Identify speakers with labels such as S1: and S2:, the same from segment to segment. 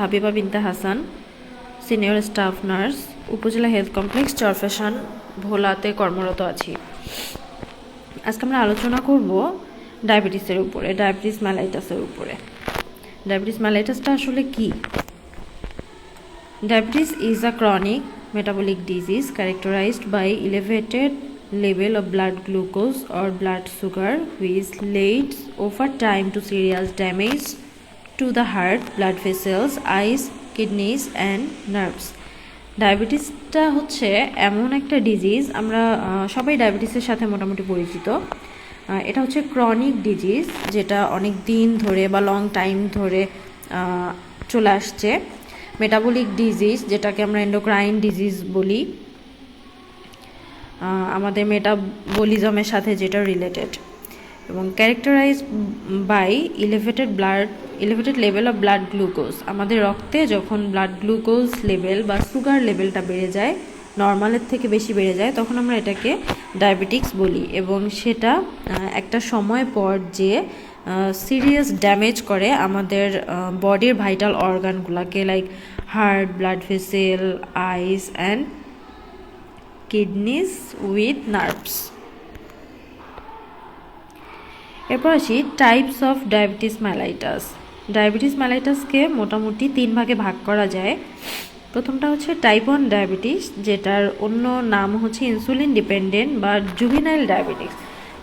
S1: হাবিবা বিনতে Hasan, senior staff nurse, উপজেলা health complex, Charfasson, ভোলাতে কর্মরত আছি। আজকে আমরা আলোচনা করব ডায়াবেটিসের উপরে, ডায়াবেটিস মেলাইটাসের উপরে। ডায়াবেটিস মেলাইটাসটা আসলে কি? Diabetes is a chronic metabolic disease characterized by elevated level of blood glucose or blood sugar, which leads over time to serious damage to the heart, blood vessels, eyes, kidneys and nerves. ডায়াবেটিসটা হচ্ছে এমন একটা disease, আমরা সবাই ডায়াবেটিসের সাথে মোটামুটি পরিচিত। এটা হচ্ছে ক্রনিক ডিজিজ, যেটা অনেক দিন ধরে বা লং টাইম ধরে চলে আসছে। মেটাবলিক ডিজিজ, যেটাকে আমরা এন্ডোক্রাইন ডিজিজ বলি, আমাদের মেটাবলিজমের সাথে যেটা রিলেটেড, এবং characterize by elevated level of blood glucose. আমাদের রক্তে যখন ব্লাড গ্লুকোজ লেভেল বা সুগার লেভেলটা বেড়ে যায়, নর্মালের থেকে বেশি বেড়ে যায়, তখন আমরা এটাকে ডায়াবেটিক্স বলি। এবং সেটা একটা সময় পর যে সিরিয়াস ড্যামেজ করে আমাদের বডির ভাইটাল অর্গানগুলোকে, like heart, blood vessel, eyes and kidneys with nerves. এরপর আসি types of diabetes mellitus. Diabetes মেলাইটাসকে মোটামুটি 3 ভাগে ভাগ করা যায়। প্রথমটা হচ্ছে টাইপ 1 ডায়াবেটিস, যেটার অন্য নাম হচ্ছে ইনসুলিন ডিপেন্ডেন্ট বা জুভিনাইল ডায়াবেটিস।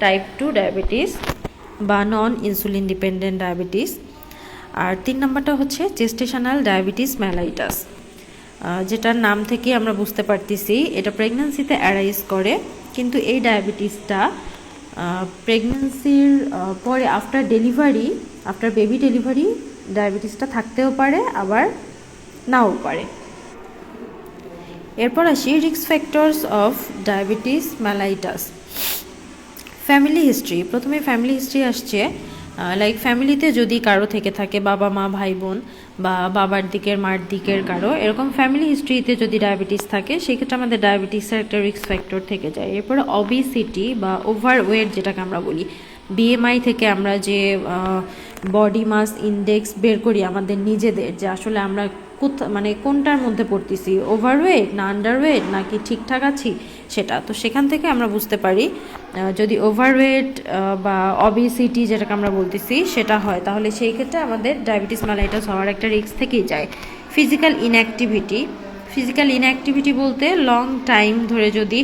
S1: টাইপ 2 ডায়াবেটিস বা নন ইনসুলিন ডিপেন্ডেন্ট ডায়াবেটিস। আর 3 নম্বরটা হচ্ছে জেস্টেশনাল ডায়াবেটিস মেলাইটাস, যেটার নাম থেকে আমরা বুঝতে পারতেছি এটা প্রেগন্যান্সিতে অ্যারাইজ করে। কিন্তু এই ডায়াবেটিসটা প্রেগন্যান্সির পরে আফটার বেবি ডেলিভারি ডায়াবেটিসটা থাকতেও পারে, আবার নাও পারে। এরপর আসি risk factors of diabetes mellitus. Family history. প্রথমে ফ্যামিলি হিস্ট্রি আসছে, লাইক ফ্যামিলিতে যদি কারো থেকে থাকে, বাবা মা ভাই বোন বা বাবার দিকের মার দিকের কারো, এরকম ফ্যামিলি হিস্ট্রিতে যদি ডায়াবেটিস থাকে, সেক্ষেত্রে আমাদের ডায়াবেটিসের একটা রিস্ক ফ্যাক্টর থেকে যায়। এরপরে অবিসিটি বা ওভারওয়েট, যেটাকে আমরা বলি, বিএমআই থেকে আমরা যে বডি মাস ইন্ডেক্স বের করি আমাদের নিজেদের, যে আসলে আমরা কোনটার মধ্যে পড়তেছি, ওভারওয়েট না আন্ডারওয়েট নাকি ঠিকঠাক আছি, সেটা তো সেখান থেকে আমরা বুঝতে পারি। যদি ওভারওয়েট বা অবিসিটি যেটাকে আমরা বলতেছি সেটা হয়, তাহলে সেই ক্ষেত্রে আমাদের ডায়াবেটিস মেলাইটাস হওয়ার একটা রিস্ক থেকেই যায়। ফিজিক্যাল ইনঅ্যাক্টিভিটি বলতে লং টাইম ধরে যদি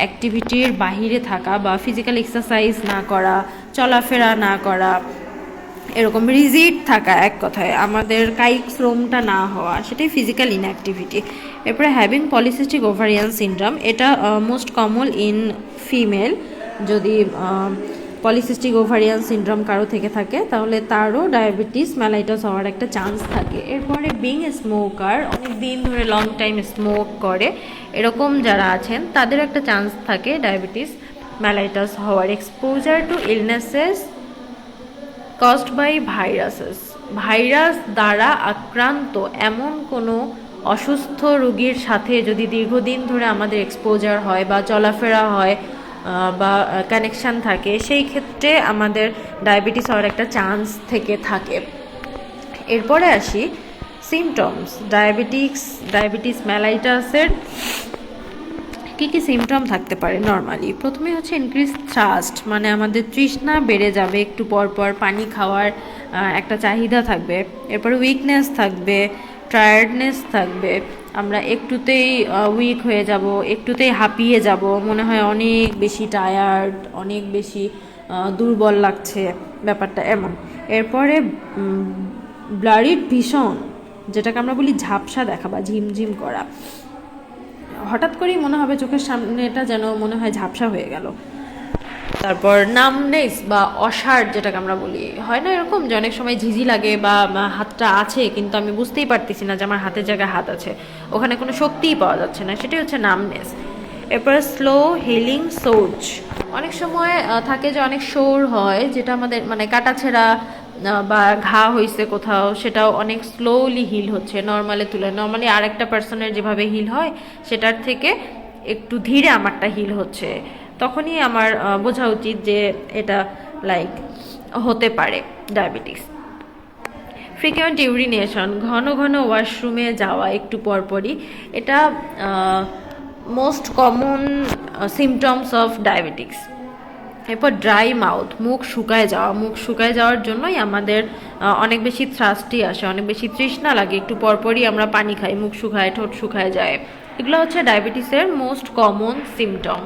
S1: অ্যাক্টিভিটির বাহিরে থাকা বা ফিজিক্যাল এক্সারসাইজ না করা, চলাফেরা না করা, এরকম রিজিড থাকা, এক কথায় আমাদের কায়িক শ্রমটা না হওয়া, সেটাই ফিজিক্যাল ইনঅ্যাক্টিভিটি। এরপরে হ্যাভিং পলিসিস্টিক ওভারিয়ান সিনড্রোম, এটা মোস্ট কমন ইন ফিমেল। যদি পলিসিস্টিক ওভারিয়ান সিনড্রোম কারো থেকে থাকে, তাহলে তারও ডায়াবেটিস মেলাইটাস হওয়ার একটা চান্স থাকে। এরপরে বিং স্মোকার, অনেক দিন ধরে লং টাইম স্মোক করে এরকম যারা আছেন, তাদের একটা চান্স থাকে ডায়াবেটিস মেলাইটাস হওয়ার। Exposure to illnesses caused by virus দ্বারা আক্রান্ত এমন কোনো অসুস্থ রোগীর সাথে যদি দীর্ঘদিন ধরে আমাদের এক্সপোজার হয় বা চলাফেরা হয় বা কানেকশান থাকে, সেই ক্ষেত্রে আমাদের ডায়াবেটিস হওয়ার একটা চান্স থেকে থাকে। এরপরে আসি সিমটমস। ডায়াবেটিস মেলাইটাসের কী কী সিমটম থাকতে পারে নর্মালি? প্রথমে হচ্ছে ইনক্রিজ থ্রাস্ট, মানে আমাদের তৃষ্ণা বেড়ে যাবে, একটু পর পর পানি খাওয়ার একটা চাহিদা থাকবে। এরপরে উইকনেস থাকবে, টায়ার্ডনেস থাকবে, আমরা একটুতেই উইক হয়ে যাব, একটুতেই হাঁপিয়ে যাব, মনে হয় অনেক বেশি টায়ার্ড, অনেক বেশি দুর্বল লাগছে, ব্যাপারটা এমন। এরপরে ব্লারিড ভিশন, যেটাকে আমরা বলি ঝাপসা দেখা বা ঝিমঝিম করা, হঠাৎ করেই মনে হবে চোখের সামনেটা যেন মনে হয় ঝাপসা হয়ে গেল। তারপর নামনেস বা অসাড়, যেটাকে আমরা বলি, হয় না এরকম যে অনেক সময় ঝিঝি লাগে বা হাতটা আছে কিন্তু আমি বুঝতেই পারতেছি না যে আমার হাতের জায়গায় হাত আছে, ওখানে কোনো শক্তিই পাওয়া যাচ্ছে না, সেটাই হচ্ছে নামনেস। এরপরে স্লো হিলিং সোর্স, অনেক সময় থাকে যে অনেক সোর হয়, যেটা আমাদের কাটাছেঁড়া বা ঘা হয়েছে কোথাও, সেটাও অনেক স্লোলি হিল হচ্ছে নর্মালের তুলনায়। নর্মালি আরেকটা পার্সনের যেভাবে হিল হয় সেটার থেকে একটু ধীরে আমারটা হিল হচ্ছে, তখনই আমার বোঝা উচিত যে এটা লাইক হতে পারে ডায়াবেটিস। ফ্রিকুয়েন্ট ইউরিনেশন, ঘন ঘন ওয়াশরুমে যাওয়া একটু পরপরই, এটা most common symptoms of diabetics. এরপর ড্রাই মাউথ, মুখ শুকায় যাওয়া, মুখ শুকায় যাওয়ার জন্যই আমাদের অনেক বেশি থ্রাস্টি আসে, অনেক বেশি তৃষ্ণা লাগে, একটু পরপরই আমরা পানি খাই, মুখ শুকায়, ঠোঁট শুকায় যায়। এগুলো হচ্ছে ডায়াবেটিসের মোস্ট কমন সিমটম।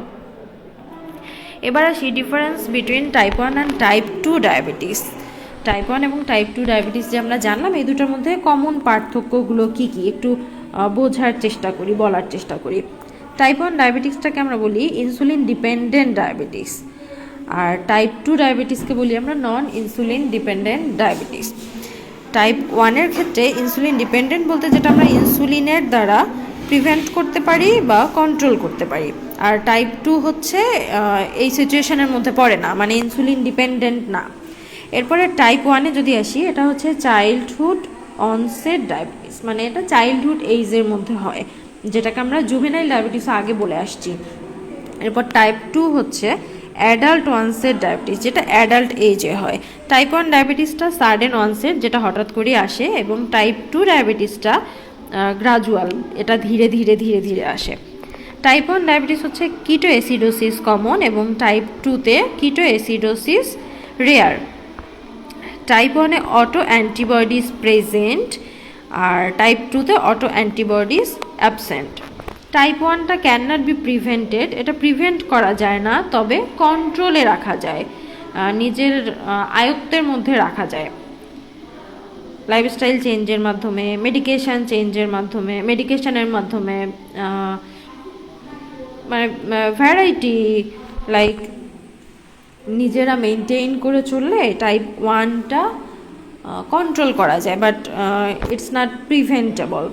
S1: এবার আসি difference between type 1 and type 2 diabetes. Type 1 এবং টাইপ 2 ডায়াবেটিস যে আমরা জানলাম, এই দুটোর মধ্যে কমন পার্থক্যগুলো কি কি একটু বোঝার চেষ্টা করি, বলার চেষ্টা করি। টাইপ 1 ডায়াবেটিসটাকে আমরা বলি ইনসুলিন ডিপেন্ডেন্ট ডায়াবেটিস, আর টাইপ 2 ডায়াবেটিসকে বলি আমরা non insulin dependent diabetes. Type 1-এর ক্ষেত্রে ইনসুলিন ডিপেন্ডেন্ট বলতে যেটা আমরা ইনসুলিনের দ্বারা প্রিভেন্ট করতে পারি বা কন্ট্রোল করতে পারি, আর টাইপ 2 হচ্ছে এই সিচুয়েশনের মধ্যে পড়ে না, মানে ইনসুলিন ডিপেন্ডেন্ট না। এরপরে টাইপ 1-এ যদি আসি, এটা হচ্ছে চাইল্ডহুড অনসেট ডায়াবেটিস, মানে এটা চাইল্ডহুড এইজের মধ্যে হয়, যেটাকে আমরা জুভেনাইল ডায়াবেটিস আগে বলে আসছি। এরপর টাইপ 2 হচ্ছে অ্যাডাল্ট অনসেট ডায়াবেটিস, যেটা অ্যাডাল্ট এজে হয়। টাইপ 1 ডায়াবেটিসটা সাডেন অনসেট, যেটা হঠাৎ করে আসে, এবং টাইপ 2 ডায়াবেটিসটা গ্রাজুয়াল, এটা ধীরে ধীরে ধীরে ধীরে আসে। টাইপ 1 ডায়াবেটিস হচ্ছে কিটো অ্যাসিডোসিস কমন, এবং টাইপ 2-তে কিটো অ্যাসিডোসিস রেয়ার। টাইপ 1-এ অটো অ্যান্টিবডিজ প্রেজেন্ট, আর টাইপ 2-তে অটো অ্যান্টিবডিজ অ্যাবসেন্ট। টাইপ 1টা ক্যান নট বি প্রিভেন্টেড, এটা প্রিভেন্ট করা যায় না, তবে কন্ট্রোলে রাখা যায়, নিজের আয়ত্তের মধ্যে রাখা যায় লাইফস্টাইল চেঞ্জের মাধ্যমে, মেডিকেশনের মাধ্যমে, মানে ভ্যারাইটি লাইক নিজেরা মেনটেইন করে চললে টাইপ 1টা কন্ট্রোল করা যায়, বাট ইটস নট প্রিভেন্টেবল।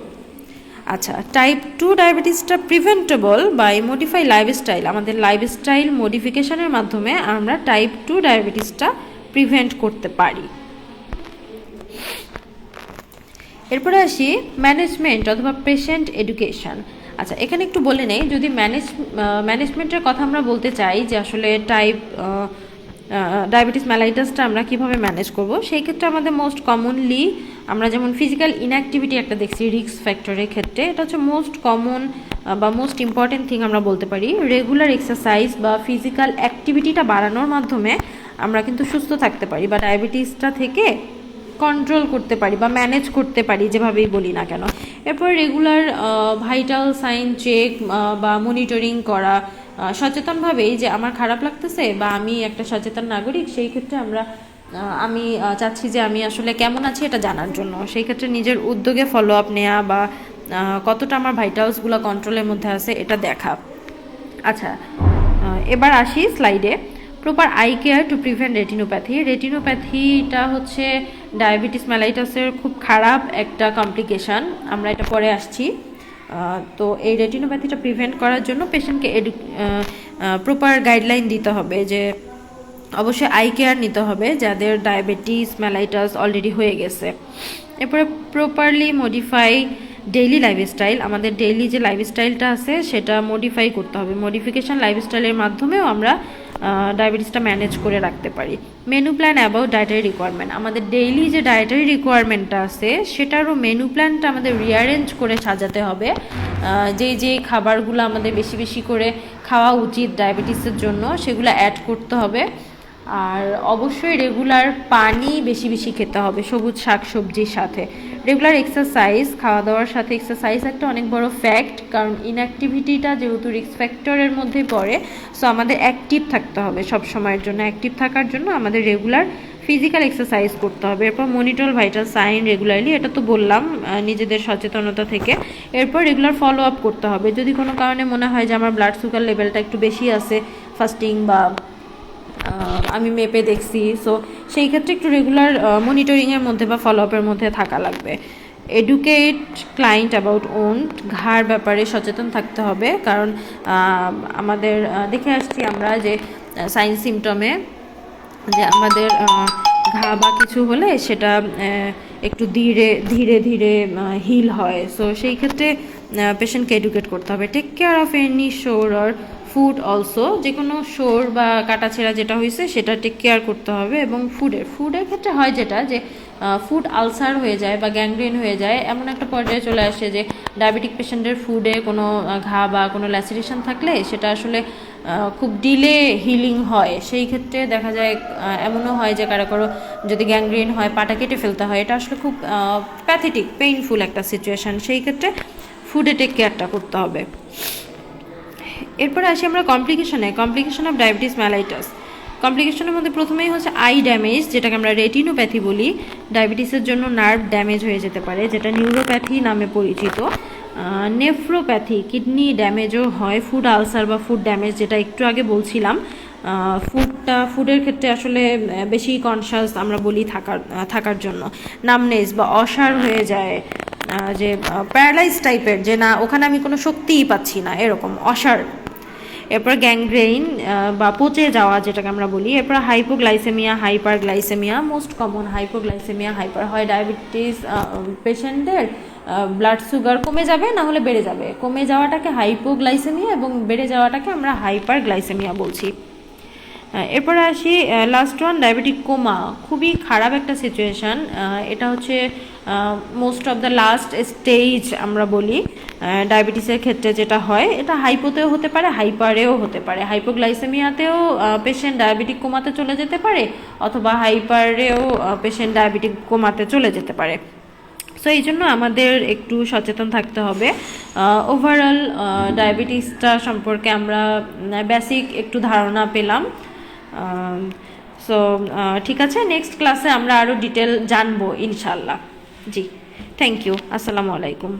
S1: আচ্ছা, টাইপ 2 ডায়াবেটিসটা প্রিভেন্টেবল বাই মডিফাই লাইফস্টাইল, আমাদের লাইফস্টাইল মডিফিকেশনের মাধ্যমে আমরা টাইপ 2 ডায়াবেটিসটা প্রিভেন্ট করতে পারি। এরপরে আসি ম্যানেজমেন্ট অথবা পেশেন্ট এডুকেশন। আচ্ছা, এখানে একটু বলে নেই, যদি ম্যানেজমেন্টের কথা আমরা বলতে চাই যে আসলে টাইপ ডায়াবেটিস মেলাইটাসটা আমরা কিভাবে ম্যানেজ করব, সেই ক্ষেত্রে আমাদের মোস্ট কমনলি আমরা যেমন ফিজিক্যাল ইনঅ্যাক্টিভিটি একটা দেখছি রিস্ক ফ্যাক্টরের ক্ষেত্রে, এটা হচ্ছে মোস্ট কমন বা মোস্ট ইম্পর্টেন্ট থিং আমরা বলতে পারি। রেগুলার এক্সারসাইজ বা ফিজিক্যাল অ্যাক্টিভিটিটা বাড়ানোর মাধ্যমে আমরা কিন্তু সুস্থ থাকতে পারি বা ডায়াবেটিসটা থেকে কন্ট্রোল করতে পারি বা ম্যানেজ করতে পারি, যেভাবেই বলি না কেন। এরপর রেগুলার ভাইটাল সাইন চেক বা মনিটরিং করা, সচেতনভাবেই যে আমার খারাপ লাগতেছে বা আমি একটা সচেতন নাগরিক, সেই ক্ষেত্রে আমি চাচ্ছি যে আমি আসলে কেমন আছি এটা জানার জন্য, সেই ক্ষেত্রে নিজের উদ্যোগে ফলো আপ নেওয়া বা কতটা আমার ভাইটালসগুলো কন্ট্রোলের মধ্যে আছে এটা দেখা। আচ্ছা, এবার আসি স্লাইডে। Proper eye care to prevent retinopathy. রেটিনোপ্যাথিটা হচ্ছে ডায়াবেটিস মেলাইটাসের খুব খারাপ একটা কমপ্লিকেশান, আমরা এটা পরে আসছি। তো এই রেটিনোপ্যাথিটা প্রিভেন্ট করার জন্য পেশেন্টকে প্রপার গাইডলাইন দিতে হবে, যে অবশ্যই আই কেয়ার নিতে হবে যাদের ডায়াবেটিস মেলাইটাস অলরেডি হয়ে গেছে। এরপরে প্রপারলি মডিফাই ডেইলি লাইফস্টাইল, আমাদের ডেইলি যে লাইফস্টাইলটা আছে সেটা মডিফাই করতে হবে। মডিফিকেশান লাইফস্টাইলের মাধ্যমেও আমরা ডায়াবেটিসটা ম্যানেজ করে রাখতে পারি। Menu plan about dietary requirement, আমাদের ডেইলি যে ডায়েটারি রিকোয়ারমেন্টটা আছে সেটারও মেনু প্ল্যানটা আমাদের রিঅ্যারেঞ্জ করে সাজাতে হবে, যে খাবারগুলো আমাদের বেশি বেশি করে খাওয়া উচিত ডায়াবেটিসের জন্য সেগুলো অ্যাড করতে হবে। আর অবশ্যই রেগুলার পানি বেশি বেশি খেতে হবে সবুজ শাকসবজির সাথে। রেগুলার এক্সারসাইজ, খাওয়া দাওয়ার সাথে এক্সারসাইজ একটা অনেক বড় ফ্যাক্ট, কারণ ইনঅ্যাক্টিভিটিটা যেহেতু রিস্ক ফ্যাক্টরের মধ্যেই পড়ে, সো আমাদের অ্যাক্টিভ থাকতে হবে সব সময়ের জন্য। অ্যাক্টিভ থাকার জন্য আমাদের রেগুলার ফিজিক্যাল এক্সারসাইজ করতে হবে। এরপর মনিটর ভাইটাল সাইন রেগুলারলি, এটা তো বললাম নিজেদের সচেতনতা থেকে। এরপর রেগুলার ফলো আপ করতে হবে, যদি কোনো কারণে মনে হয় যে আমার ব্লাড সুগার লেভেলটা একটু বেশি আছে, ফাস্টিং বা আমি মেপে দেখছি, সো সেই ক্ষেত্রে একটু রেগুলার মনিটরিংয়ের মধ্যে বা ফলো আপের মধ্যে থাকা লাগবে। এডুকেট ক্লায়েন্ট অ্যাবাউট ওন, ঘাড় ব্যাপারে সচেতন থাকতে হবে, কারণ আমাদের দেখে আসছি আমরা যে সাইন সিমটমে যে আমাদের ঘা বা কিছু হলে সেটা একটু ধীরে ধীরে ধীরে হিল হয়, সো সেই ক্ষেত্রে পেশেন্টকে এডুকেট করতে হবে। টেক কেয়ার অফ এনি শোর অর ফুড অলসো, যে কোনো শোর বা কাটাছেঁড়া যেটা হয়েছে সেটা টেক কেয়ার করতে হবে। এবং ফুডের ক্ষেত্রে হয় যেটা যে ফুড আলসার হয়ে যায় বা গ্যাংগ্রিন হয়ে যায়, এমন একটা পর্যায়ে চলে আসে যে ডায়াবেটিক পেশেন্টের ফুডে কোনো ঘা বা কোনো ল্যাসিরেশন থাকলে সেটা আসলে খুব ডিলে হিলিং হয়। সেই ক্ষেত্রে দেখা যায় এমনও হয় যে কারো যদি গ্যাংগ্রিন হয় পাটা কেটে ফেলতে হয়। এটা আসলে খুব প্যাথেটিক পেইনফুল একটা সিচুয়েশান। সেই ক্ষেত্রে ফুডে টেক কেয়ারটা করতে হবে। এরপরে আসি আমরা কমপ্লিকেশন অফ ডায়াবেটিস মেলাইটাস। কমপ্লিকেশনের মধ্যে প্রথমেই হচ্ছে আই ড্যামেজ, যেটাকে আমরা রেটিনোপ্যাথি বলি। ডায়াবেটিসের জন্য নার্ভ ড্যামেজ হয়ে যেতে পারে, যেটা নিউরোপ্যাথি নামে পরিচিত। নেফ্রোপ্যাথি, কিডনি ড্যামেজও হয়। ফুড আলসার বা ফুড ড্যামেজ, যেটা একটু আগে বলছিলাম, ফুডের ক্ষেত্রে আসলে বেশি কনসাস আমরা বলি থাকার জন্য। নামনেস বা অসাড় হয়ে যায়, যে প্যারালাইজ টাইপের, যে না ওখানে আমি কোনো শক্তিই পাচ্ছি না, এরকম অসাড়। এরপর গ্যাংগ্রেইন বা পচে যাওয়া, যেটাকে আমরা বলি। এরপর hypoglycaemia, hyperglycaemia. Most common hypoglycaemia, hyper হয় ডায়াবেটিস পেশেন্টদের ব্লাড সুগার কমে যাবে, না হলে বেড়ে যাবে। কমে যাওয়াটাকে হাইপোগ্লাইসেমিয়া এবং বেড়ে যাওয়াটাকে আমরা হাইপারগ্লাইসেমিয়া বলছি। এরপরে আসি লাস্ট ওয়ান, ডায়াবেটিক কোমা। খুবই খারাপ একটা সিচুয়েশান। এটা হচ্ছে most of the last stage আমরা বলি ডায়াবেটিসের ক্ষেত্রে যেটা হয়। এটা হাইপোতেও হতে পারে, হাইপারেও হতে পারে। হাইপোগ্লাইসেমিয়াতেও পেশেন্ট ডায়াবেটিক কোমাতে চলে যেতে পারে, অথবা হাইপারেও পেশেন্ট ডায়াবেটিক কোমাতে চলে যেতে পারে। সো এই জন্য আমাদের একটু সচেতন থাকতে হবে। ওভারঅল ডায়াবেটিসটা সম্পর্কে আমরা বেসিক একটু ধারণা পেলাম। সো ঠিক আছে, নেক্সট ক্লাসে আমরা আরও ডিটেল জানবো ইনশাল্লাহ। জি, থ্যাংক ইউ। আসসালামু আলাইকুম।